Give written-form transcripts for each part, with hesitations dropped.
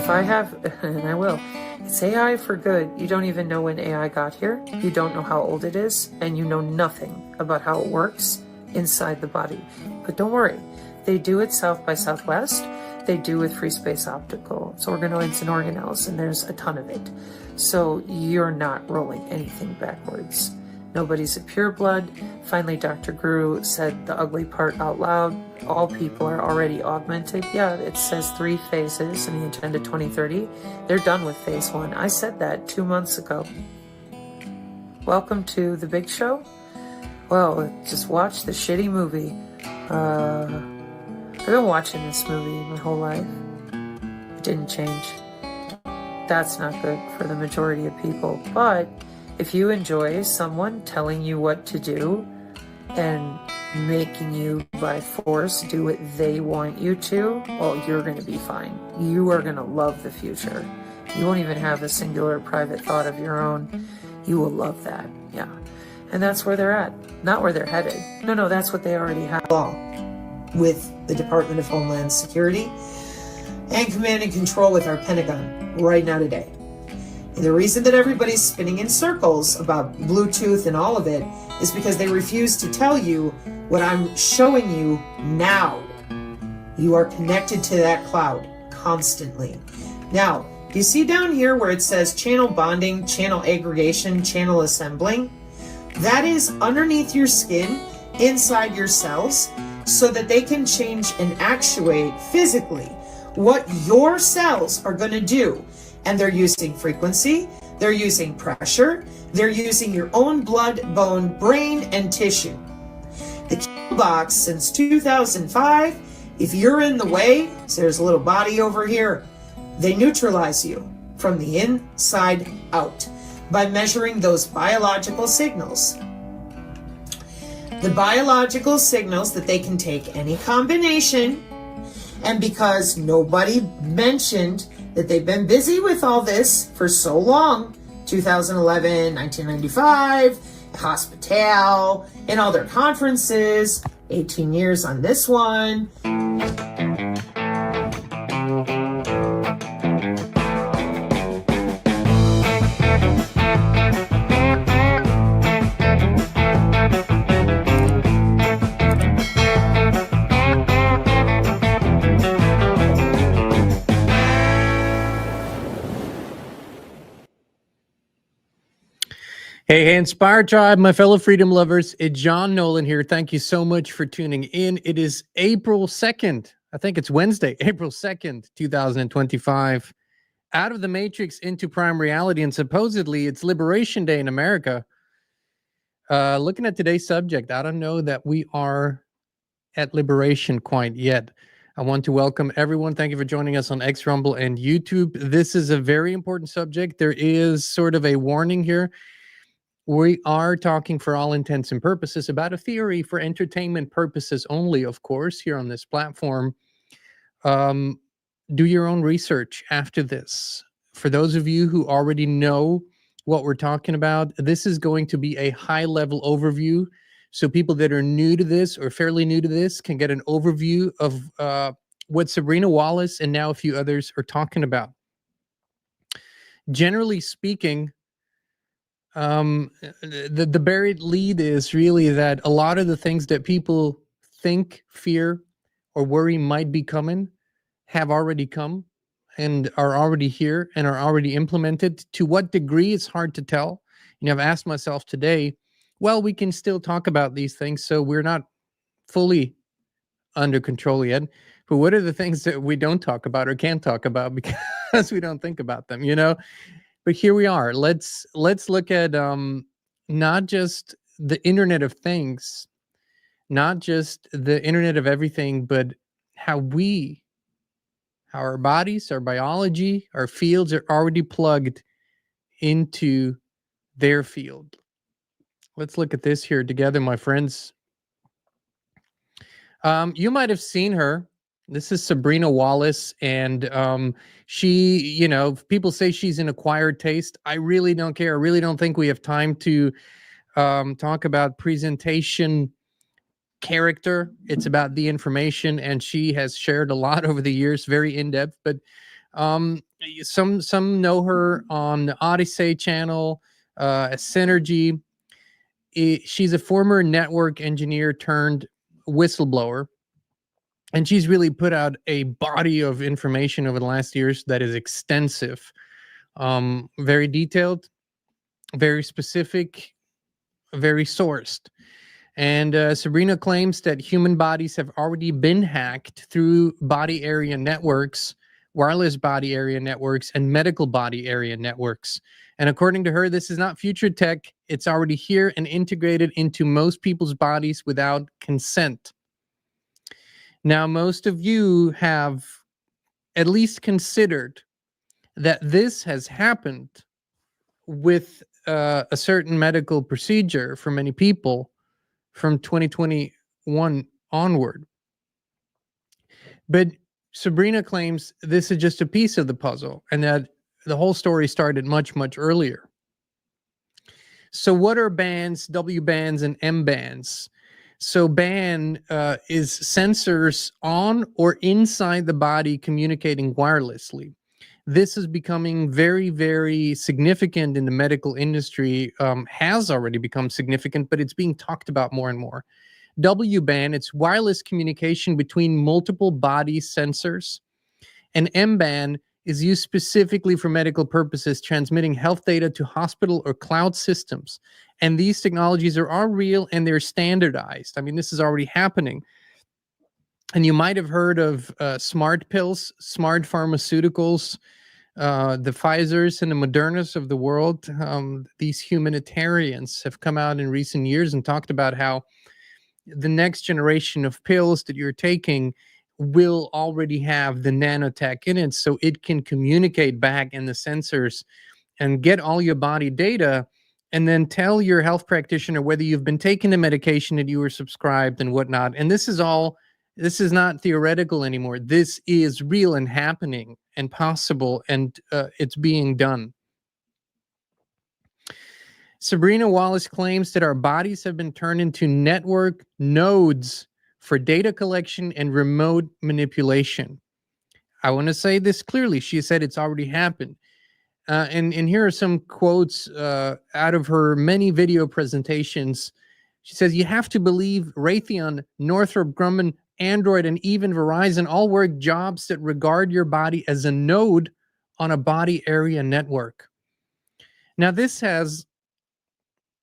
If I have, and I will, it's AI for good. You don't even know when AI got here. You don't know how old it is, and you know nothing about how it works inside the body. But don't worry, they do it South by Southwest. They do with free space optical. It's organoids and organelles, and there's a ton of it. So you're not rolling anything backwards. Nobody's a pureblood. Finally, Dr. Guru said the ugly part out loud. All people are already augmented. Yeah, it says 3 phases in the Agenda 2030. They're done with phase 1. I said that 2 months ago. Welcome to the big show. Well, just watch the shitty movie. I've been watching this movie my whole life. It didn't change. That's not good for the majority of people. But if you enjoy someone telling you what to do and making you by force do what they want you to, well, you're going to be fine. You are going to love the future. You won't even have a singular private thought of your own. You will love that. Yeah. And that's where they're at. Not where they're headed. No, that's what they already have. With the Department of Homeland Security and command and control with our Pentagon right now today. And the reason that everybody's spinning in circles about Bluetooth and all of it is because they refuse to tell you what I'm showing you now. You are connected to that cloud constantly. Now, do you see down here where it says channel bonding, channel aggregation, channel assembling? That is underneath your skin, inside your cells, so that they can change and actuate physically what your cells are going to do. And they're using frequency, they're using pressure, they're using your own blood, bone, brain, and tissue. The Q box since 2005, if you're in the way, so there's a little body over here, they neutralize you from the inside out by measuring those biological signals. The biological signals that they can take any combination, and because nobody mentioned that they've been busy with all this for so long, 2011, 1995, Hospital, and all their conferences, 18 years on this one. Hey, Inspired Tribe, my fellow freedom lovers, it's John Nolan here. Thank you so much for tuning in. It is April 2nd. I think it's Wednesday, April 2nd, 2025. Out of the Matrix into Prime Reality, and supposedly it's Liberation Day in America. Looking at today's subject, I don't know that we are at liberation quite yet. I want to welcome everyone. Thank you for joining us on X, Rumble, and YouTube. This is a very important subject. There is sort of a warning here. We are talking for all intents and purposes about a theory for entertainment purposes only, of course, here on this platform. Do your own research after this. For those of you who already know what we're talking about, this is going to be a high-level overview. So people that are new to this or fairly new to this can get an overview of what Sabrina Wallace and now a few others are talking about. Generally speaking, the buried lead is really that a lot of the things that people think, fear, or worry might be coming have already come and are already here and are already implemented. To what degree, it's hard to tell. You know, I've asked myself today, well, we can still talk about these things, so we're not fully under control yet. But what are the things that we don't talk about or can't talk about because we don't think about them, you know? But here we are. Let's look at not just the Internet of Things, not just the Internet of Everything, but how our bodies, our biology, our fields are already plugged into their field. Let's look at this here together, my friends. You might have seen her. This is Sabrina Wallace, and she, you know, people say she's an acquired taste. I really don't care. I really don't think we have time to talk about presentation character. It's about the information, and she has shared a lot over the years, very in-depth. But some know her on the Odyssey channel, Synergy. She's a former network engineer turned whistleblower, and she's really put out a body of information over the last years that is extensive, very detailed, very specific, very sourced. And Sabrina claims that human bodies have already been hacked through body area networks, wireless body area networks, and medical body area networks. And according to her, this is not future tech. It's already here and integrated into most people's bodies without consent. Now, most of you have at least considered that this has happened with a certain medical procedure for many people from 2021 onward. But Sabrina claims this is just a piece of the puzzle and that the whole story started much, much earlier. So what are bands, W bands, and M bands? So band is sensors on or inside the body communicating wirelessly. This is becoming very, very significant in the medical industry, has already become significant, but it's being talked about more and more. W-band, it's wireless communication between multiple body sensors. And M-band is used specifically for medical purposes, transmitting health data to hospital or cloud systems. And these technologies are real and they're standardized. I mean, this is already happening. And you might have heard of smart pills, smart pharmaceuticals, the Pfizers and the Modernas of the world. These humanitarians have come out in recent years and talked about how the next generation of pills that you're taking will already have the nanotech in it, so it can communicate back in the sensors and get all your body data and then tell your health practitioner whether you've been taking the medication that you were subscribed and whatnot. And this is not theoretical anymore. This is real and happening and possible, and it's being done. Sabrina Wallace claims that our bodies have been turned into network nodes for data collection and remote manipulation. I want to say this clearly. She said it's already happened. And here are some quotes out of her many video presentations. She says, you have to believe Raytheon, Northrop Grumman, Android, and even Verizon all work jobs that regard your body as a node on a body area network. Now, this has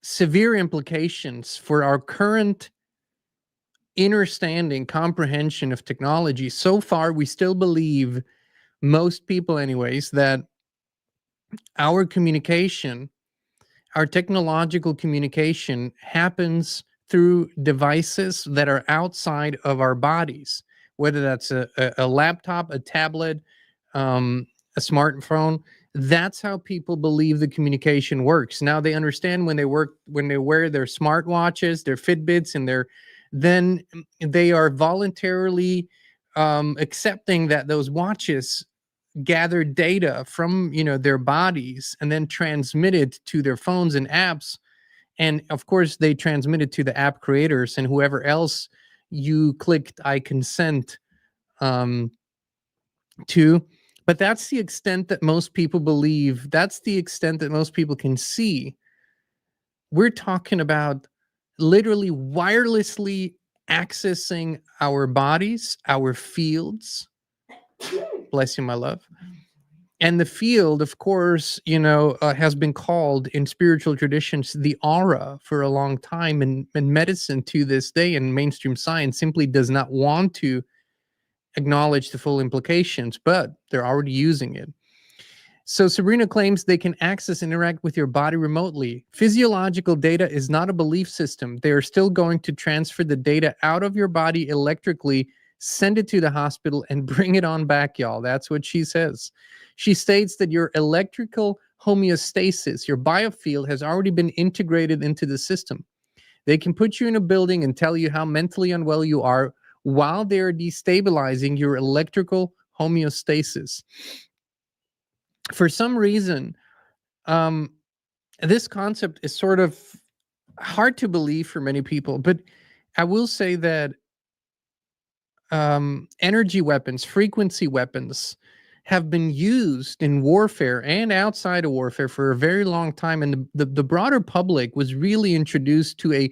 severe implications for our current understanding, comprehension of technology. So far, we still believe, most people anyways, that our communication, our technological communication happens through devices that are outside of our bodies, whether that's a laptop, a tablet, a smartphone. That's how people believe the communication works. Now they understand when they wear their smartwatches, their Fitbits, and then they are voluntarily accepting that those watches gather data from their bodies and then transmit it to their phones and apps. And of course, they transmit it to the app creators and whoever else you clicked I consent to. But that's the extent that most people believe. That's the extent that most people can see. We're talking about literally wirelessly accessing our bodies, our fields. Bless you, my love. And the field, of course, has been called in spiritual traditions the aura for a long time. And medicine to this day and mainstream science simply does not want to acknowledge the full implications, but they're already using it. So Sabrina claims they can access and interact with your body remotely. Physiological data is not a belief system. They are still going to transfer the data out of your body electrically, send it to the hospital, and bring it on back, y'all. That's what she says. She states that your electrical homeostasis, your biofield, has already been integrated into the system. They can put you in a building and tell you how mentally unwell you are while they're destabilizing your electrical homeostasis. For some reason, this concept is sort of hard to believe for many people, but I will say that energy weapons, frequency weapons, have been used in warfare and outside of warfare for a very long time. And the broader public was really introduced to a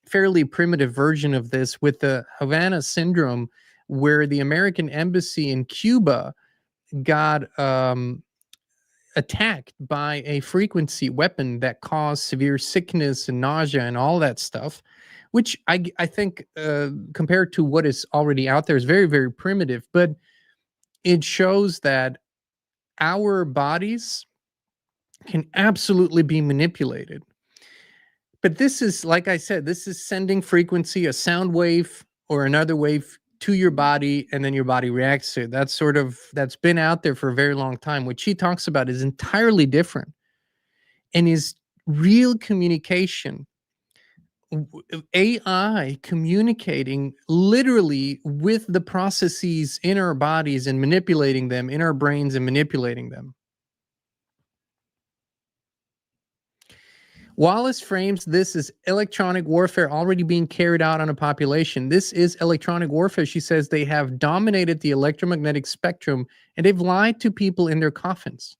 fairly primitive version of this with the Havana Syndrome, where the American embassy in Cuba got attacked by a frequency weapon that caused severe sickness and nausea and all that stuff, which I think compared to what is already out there is very, very primitive. But it shows that our bodies can absolutely be manipulated. But this is, like I said, this is sending frequency, a sound wave or another wave to your body, and then your body reacts to it. That's been out there for a very long time. What she talks about is entirely different and is real communication. AI communicating literally with the processes in our bodies and manipulating them in our brains and manipulating them. Wallace frames this as electronic warfare already being carried out on a population. This is electronic warfare. She says they have dominated the electromagnetic spectrum and they've lied to people in their coffins.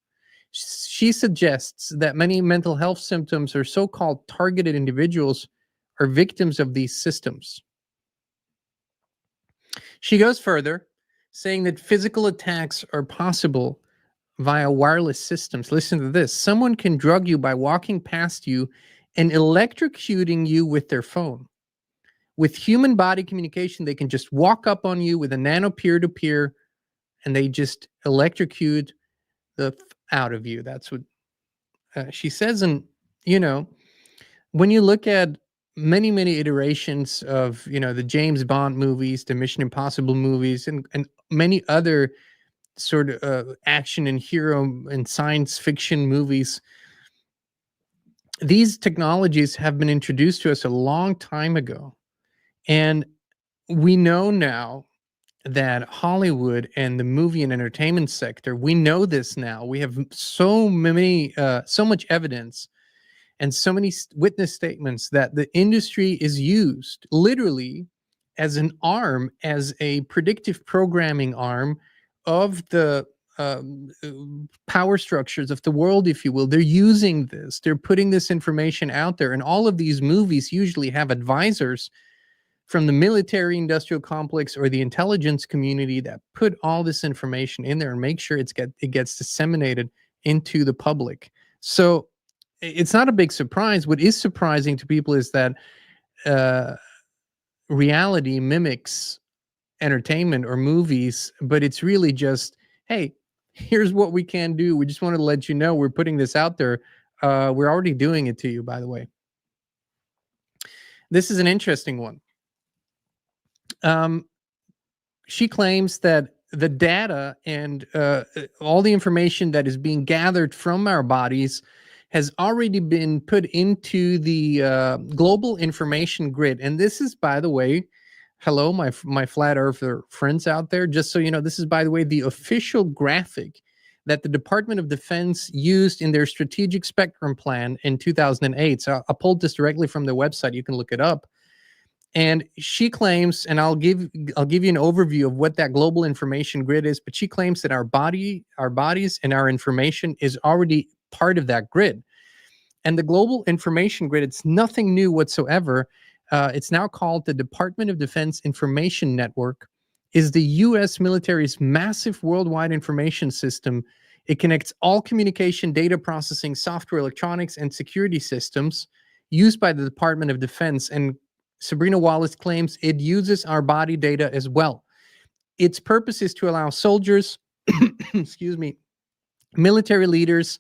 She suggests that many mental health symptoms or so-called targeted individuals are victims of these systems. She goes further, saying that physical attacks are possible via wireless systems. Listen to this. Someone can drug you by walking past you and electrocuting you with their phone. With human body communication, they can just walk up on you with a nano peer-to-peer and they just electrocute the out of you. That's what she says. And, you know, when you look at many iterations of, you know, the James Bond movies, the Mission Impossible movies, and many other sort of action and hero and science fiction movies, these technologies have been introduced to us a long time ago. And we know now that Hollywood and the movie and entertainment sector, we know this now. We have so much evidence and so many witness statements that the industry is used literally as an arm, as a predictive programming arm of the power structures of the world, if you will. They're using this. They're putting this information out there. And all of these movies usually have advisors from the military industrial complex or the intelligence community that put all this information in there and make sure it gets disseminated into the public. So it's not a big surprise. What is surprising to people is that reality mimics entertainment or movies, but it's really just, hey, here's what we can do. We just wanted to let you know we're putting this out there. We're already doing it to you, by the way. This is an interesting one. She claims that the data and all the information that is being gathered from our bodies has already been put into the global information grid. And this is, by the way, hello, my flat earther friends out there, just so you know, this is, by the way, the official graphic that the Department of Defense used in their strategic spectrum plan in 2008. So I pulled this directly from their website. You can look it up. And she claims, and I'll give you an overview of what that global information grid is, but she claims that our bodies and our information is already part of that grid. And the global information grid, it's nothing new whatsoever. It's now called the Department of Defense Information Network, is the U.S. military's massive worldwide information system. It connects all communication, data processing, software, electronics, and security systems used by the Department of Defense. And Sabrina Wallace claims it uses our body data as well. Its purpose is to allow soldiers, excuse me, military leaders,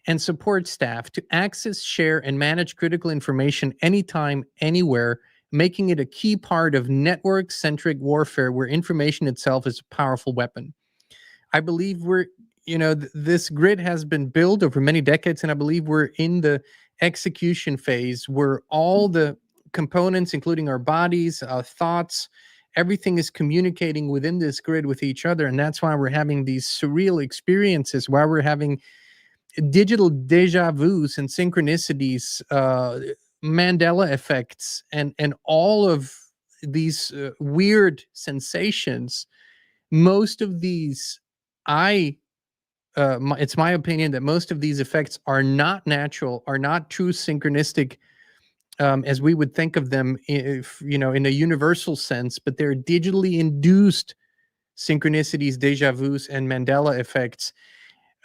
and support staff to access, share, and manage critical information anytime, anywhere, making it a key part of network-centric warfare where information itself is a powerful weapon. I believe this grid has been built over many decades, and I believe we're in the execution phase where all the components, including our bodies, our thoughts, everything is communicating within this grid with each other. And that's why we're having these surreal experiences, why we're having digital deja vus and synchronicities, Mandela effects, and all of these weird sensations. Most of these It's my opinion that most of these effects are not natural, are not true synchronistic as we would think of them, if in a universal sense, but they're digitally induced synchronicities, deja vus, and Mandela effects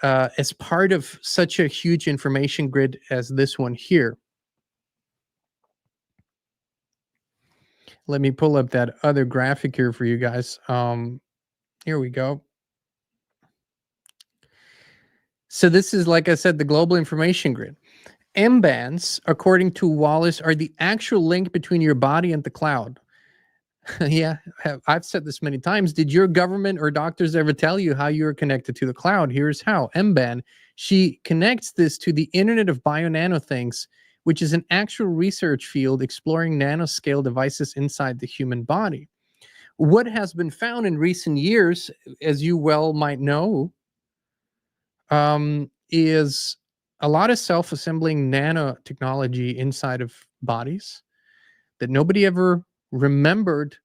as part of such a huge information grid as this one here. Let me pull up that other graphic here for you guys. Here we go. So this is, like I said, the global information grid. M-bands, according to Wallace, are the actual link between your body and the cloud. Yeah, I've said this many times. Did your government or doctors ever tell you how you're connected to the cloud? Here's how. M-band, she connects this to the Internet of Bio-Nano Things, which is an actual research field exploring nanoscale devices inside the human body. What has been found in recent years, as you well might know, is a lot of self-assembling nanotechnology inside of bodies that nobody ever remembered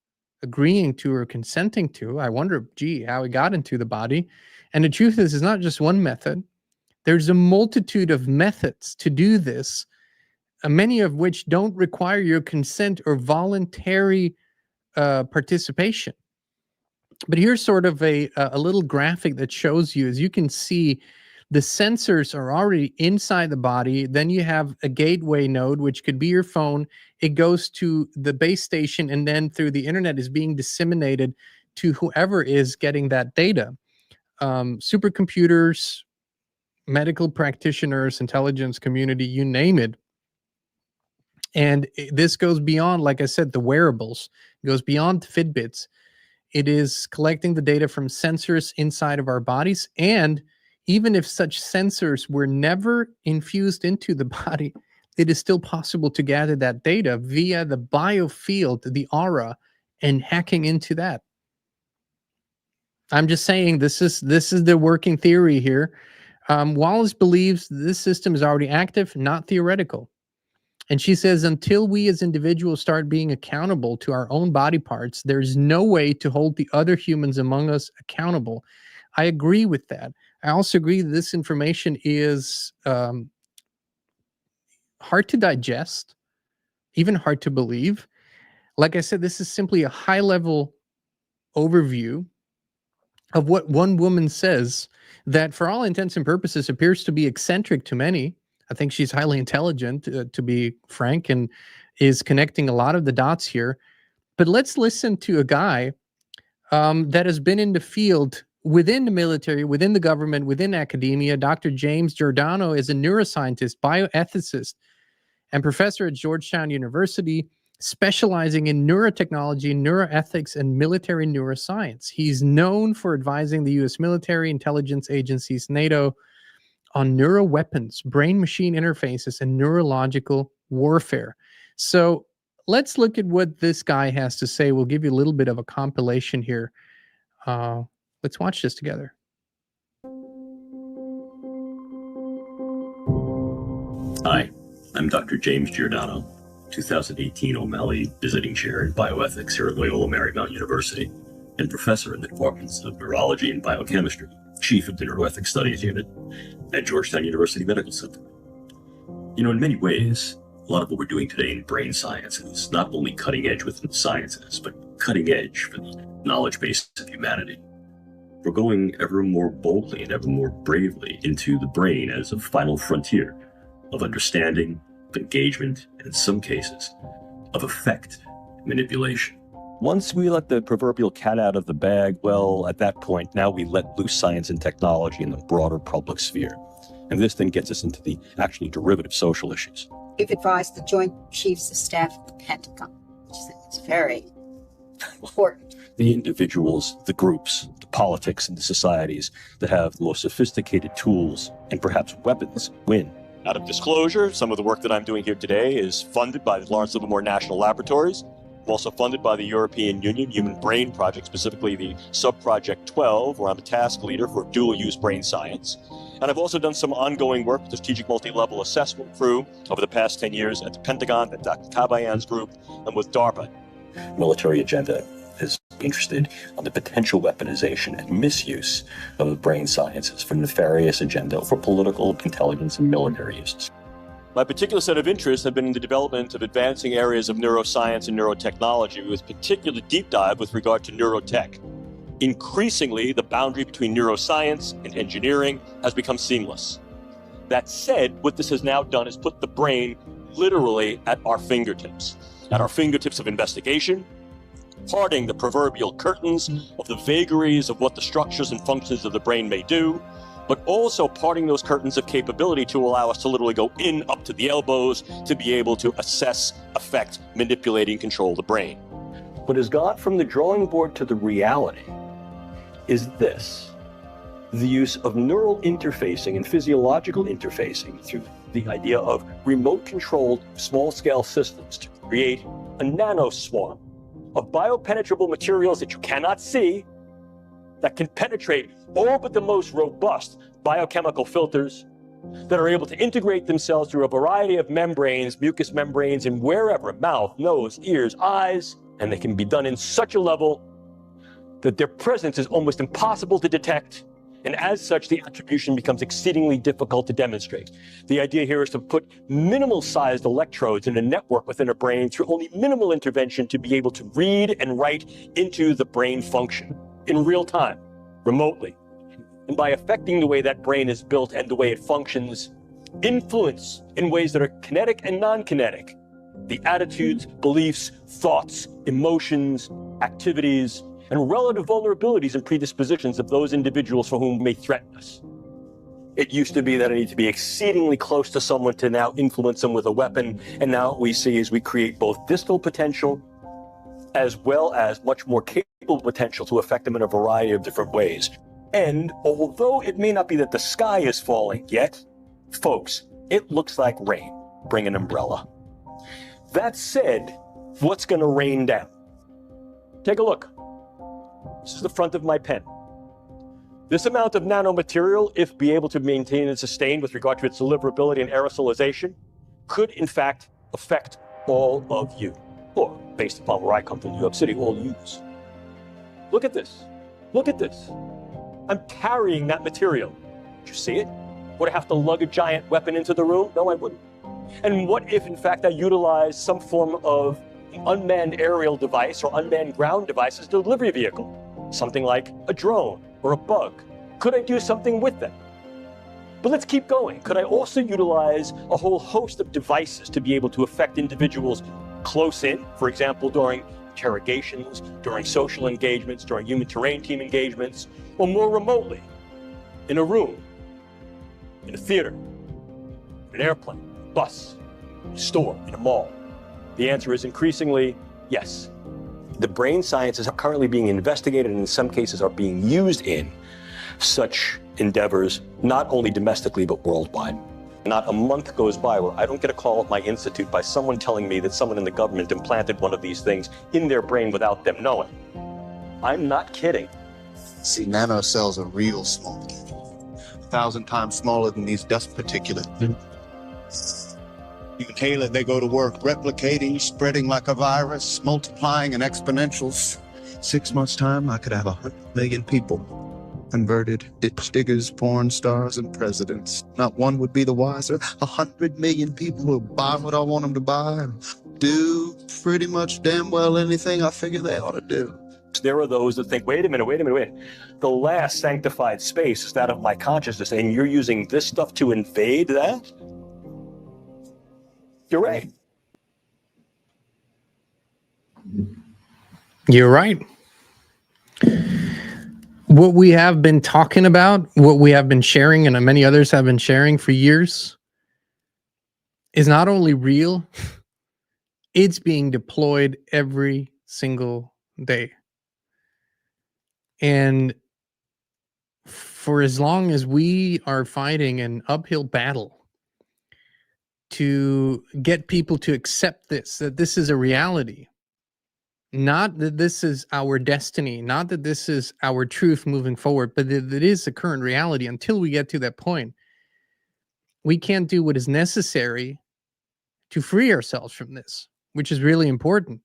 agreeing to or consenting to. I wonder, gee, how it got into the body. And the truth is, it's not just one method. There's a multitude of methods to do this, many of which don't require your consent or voluntary participation. But here's sort of a little graphic that shows you, as you can see, the sensors are already inside the body. Then you have a gateway node, which could be your phone. It goes to the base station, and then through the internet is being disseminated to whoever is getting that data. Supercomputers, medical practitioners, intelligence community, you name it. And this goes beyond, like I said, the wearables. It goes beyond Fitbits. It is collecting the data from sensors inside of our bodies. And even if such sensors were never infused into the body, it is still possible to gather that data via the biofield, the aura, and hacking into that. I'm just saying this is the working theory here. Wallace believes this system is already active, not theoretical. And she says, until we as individuals start being accountable to our own body parts, there's no way to hold the other humans among us accountable. I agree with that. I also agree that this information is hard to digest, even hard to believe. Like I said, this is simply a high-level overview of what one woman says that, for all intents and purposes, appears to be eccentric to many. I think she's highly intelligent, to be frank, and is connecting a lot of the dots here. But let's listen to a guy that has been in the field within the military, within the government, within academia. Dr. James Giordano is a neuroscientist, bioethicist, and professor at Georgetown University, specializing in neurotechnology, neuroethics, and military neuroscience. He's known for advising the U.S. military, intelligence agencies, NATO, on neuroweapons, brain-machine interfaces, and neurological warfare. So let's look at what this guy has to say. We'll give you a little bit of a compilation here. Let's watch this together. Hi, I'm Dr. James Giordano, 2018 O'Malley Visiting Chair in Bioethics here at Loyola Marymount University, and Professor in the Departments of Neurology and Biochemistry, Chief of the Neuroethics Studies Unit at Georgetown University Medical Center. You know, in many ways, a lot of what we're doing today in brain science is not only cutting edge within the sciences, but cutting edge for the knowledge base of humanity. We're going ever more boldly and ever more bravely into the brain as a final frontier of understanding, of engagement, and in some cases, of effect manipulation. Once we let the proverbial cat out of the bag, well, at that point, now we let loose science and technology in the broader public sphere. And this then gets us into the actually derivative social issues. We've advised the Joint Chiefs of Staff of the Pentagon, which is very important. The individuals, the groups, the politics, and the societies that have the most sophisticated tools and perhaps weapons win. Out of disclosure, some of the work that I'm doing here today is funded by the Lawrence Livermore National Laboratories. I'm also funded by the European Union Human Brain Project, specifically the Sub-Project 12, where I'm a task leader for dual-use brain science. And I've also done some ongoing work with the Strategic Multi-Level Assessment Crew over the past 10 years at the Pentagon, at Dr. Kabayan's group, and with DARPA. Military agenda is interested in the potential weaponization and misuse of the brain sciences for nefarious agenda, for political, intelligence, and military uses. My particular set of interests have been in the development of advancing areas of neuroscience and neurotechnology, with particular deep dive with regard to neurotech. Increasingly, the boundary between neuroscience and engineering has become seamless. That said, what this has now done is put the brain literally at our fingertips of investigation, parting the proverbial curtains of the vagaries of what the structures and functions of the brain may do, but also parting those curtains of capability to allow us to literally go in up to the elbows to be able to assess, affect, manipulate, and control the brain. What has gone from the drawing board to the reality is this: the use of neural interfacing and physiological interfacing through the idea of remote-controlled small-scale systems to create a nanoswarm of biopenetrable materials that you cannot see, that can penetrate all but the most robust biochemical filters, that are able to integrate themselves through a variety of membranes, mucous membranes, and wherever, mouth, nose, ears, eyes, and they can be done in such a level that their presence is almost impossible to detect, and as such, the attribution becomes exceedingly difficult to demonstrate. The idea here is to put minimal-sized electrodes in a network within a brain through only minimal intervention to be able to read and write into the brain function in real time, remotely. And by affecting the way that brain is built and the way it functions, influence in ways that are kinetic and non-kinetic the attitudes, beliefs, thoughts, emotions, activities, and relative vulnerabilities and predispositions of those individuals for whom may threaten us. It used to be that I need to be exceedingly close to someone to now influence them with a weapon, and now what we see is we create both distal potential as well as much more capable potential to affect them in a variety of different ways. And although it may not be that the sky is falling yet, folks, it looks like rain. Bring an umbrella. That said, what's going to rain down? Take a look. This is the front of my pen. This amount of nanomaterial, if be able to maintain and sustain with regard to its deliverability and aerosolization, could in fact affect all of you, or based upon where I come from, New York City, all yous. Look at this. Look at this. I'm carrying that material. Did you see it? Would I have to lug a giant weapon into the room? No, I wouldn't. And what if, in fact, I utilized some form of unmanned aerial device or unmanned ground device as a delivery vehicle? Something like a drone or a bug. Could I do something with them? But let's keep going. Could I also utilize a whole host of devices to be able to affect individuals close in, for example, during interrogations, during social engagements, during human terrain team engagements, or more remotely, in a room, in a theater, in an airplane, a bus, in a store, in a mall? The answer is increasingly yes. The brain sciences are currently being investigated and in some cases are being used in such endeavors, not only domestically but worldwide. Not a month goes by where I don't get a call at my institute by someone telling me that someone in the government implanted one of these things in their brain without them knowing. I'm not kidding. See, nanocells are real small. 1,000 times smaller than these dust particulates. You inhale it, they go to work, replicating, spreading like a virus, multiplying in exponentials. 6 months' time, I could have 100 million people. Converted ditch diggers, porn stars, and presidents. Not one would be the wiser. 100 million people will buy what I want them to buy and do pretty much damn well anything I figure they ought to do. There are those that think, wait a minute. The last sanctified space is that of my consciousness, and you're using this stuff to invade that? You're right. You're right. What we have been talking about, what we have been sharing, and many others have been sharing for years, is not only real, it's being deployed every single day. And for as long as we are fighting an uphill battle to get people to accept this, that this is a reality, not that this is our destiny, not that this is our truth moving forward, but that it is the current reality. Until we get to that point, we can't do what is necessary to free ourselves from this, which is really important.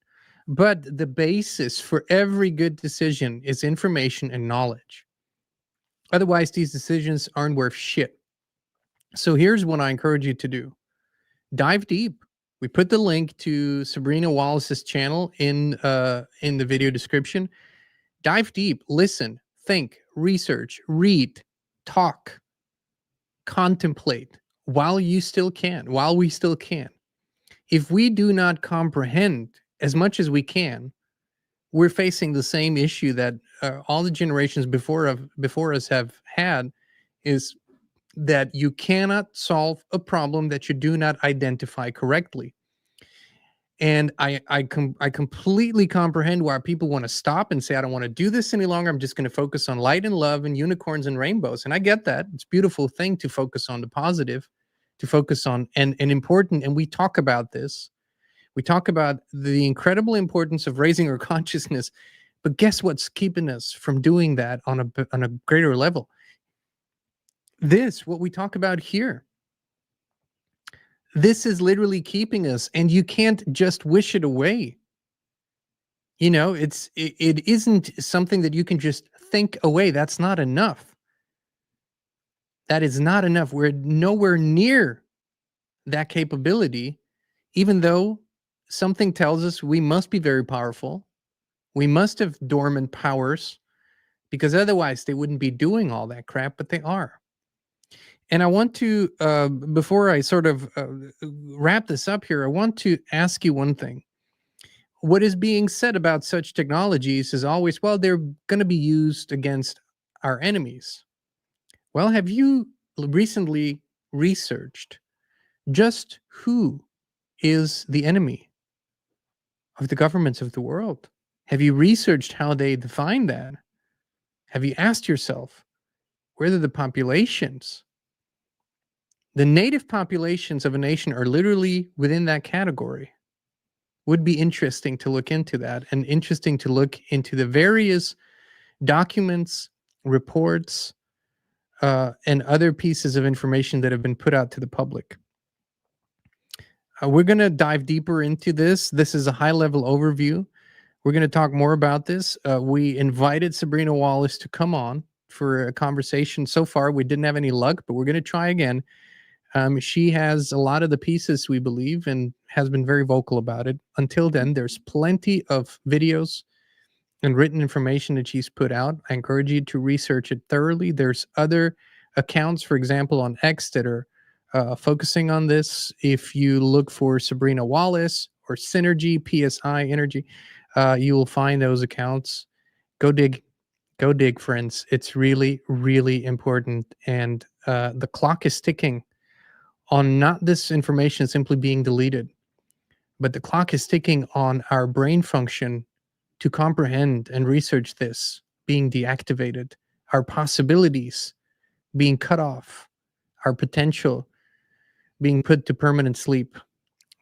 But the basis for every good decision is information and knowledge. Otherwise, these decisions aren't worth shit. So here's what I encourage you to do. Dive deep. We put the link to Sabrina Wallace's channel in the video description. Dive deep, listen, think, research, read, talk, contemplate while you still can, while we still can. If we do not comprehend as much as we can, we're facing the same issue that all the generations before us have had, is that you cannot solve a problem that you do not identify correctly. And I completely comprehend why people want to stop and say, I don't want to do this any longer. I'm just going to focus on light and love and unicorns and rainbows. And I get that. It's a beautiful thing to focus on the positive, to focus on and important. And we talk about this. We talk about the incredible importance of raising our consciousness. But guess what's keeping us from doing that on a greater level? This, what we talk about here. This is literally keeping us, and you can't just wish it away. You know, it isn't something that you can just think away. That's not enough. That is not enough. We're nowhere near that capability, even though something tells us we must be very powerful. We must have dormant powers, because otherwise they wouldn't be doing all that crap, but they are. And I want to, before I sort of wrap this up here, I want to ask you one thing. What is being said about such technologies is always, well, they're going to be used against our enemies. Well, have you recently researched just who is the enemy of the governments of the world? Have you researched how they define that? Have you asked yourself whether the populations, the native populations of a nation, are literally within that category? Would be interesting to look into that, and interesting to look into the various documents, reports, and other pieces of information that have been put out to the public. We're going to dive deeper into this. This is a high-level overview. We're going to talk more about this. We invited Sabrina Wallace to come on for a conversation. So far, we didn't have any luck, but we're going to try again. She has a lot of the pieces, we believe, and has been very vocal about it. Until then, there's plenty of videos and written information that she's put out. I encourage you to research it thoroughly. There's other accounts, for example, on X that are focusing on this. If you look for Sabrina Wallace or Synergy, PSI Energy, you will find those accounts. Go dig, friends. It's really, really important. And the clock is ticking on not this information simply being deleted, but the clock is ticking on our brain function to comprehend and research this being deactivated, our possibilities being cut off, our potential being put to permanent sleep.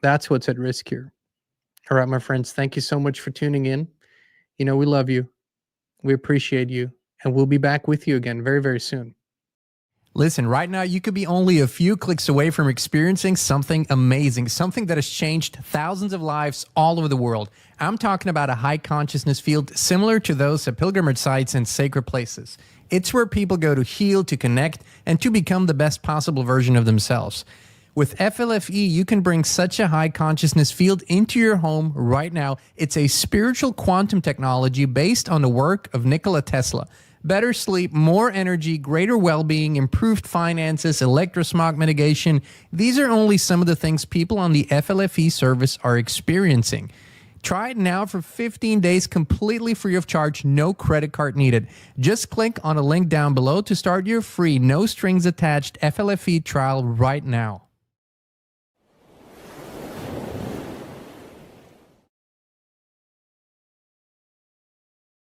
That's what's at risk here. All right, my friends, thank you so much for tuning in. You know, we love you. We appreciate you. And we'll be back with you again very, very soon. Listen, right now you could be only a few clicks away from experiencing something amazing, something that has changed thousands of lives all over the world. I'm talking about a high consciousness field similar to those at pilgrimage sites and sacred places. It's where people go to heal, to connect, and to become the best possible version of themselves. With FLFE, you can bring such a high consciousness field into your home right now. It's a spiritual quantum technology based on the work of Nikola Tesla. Better sleep, more energy, greater well-being, improved finances, electrosmog mitigation. These are only some of the things people on the FLFE service are experiencing. Try it now for 15 days completely free of charge, no credit card needed. Just click on a link down below to start your free, no strings attached FLFE trial right now.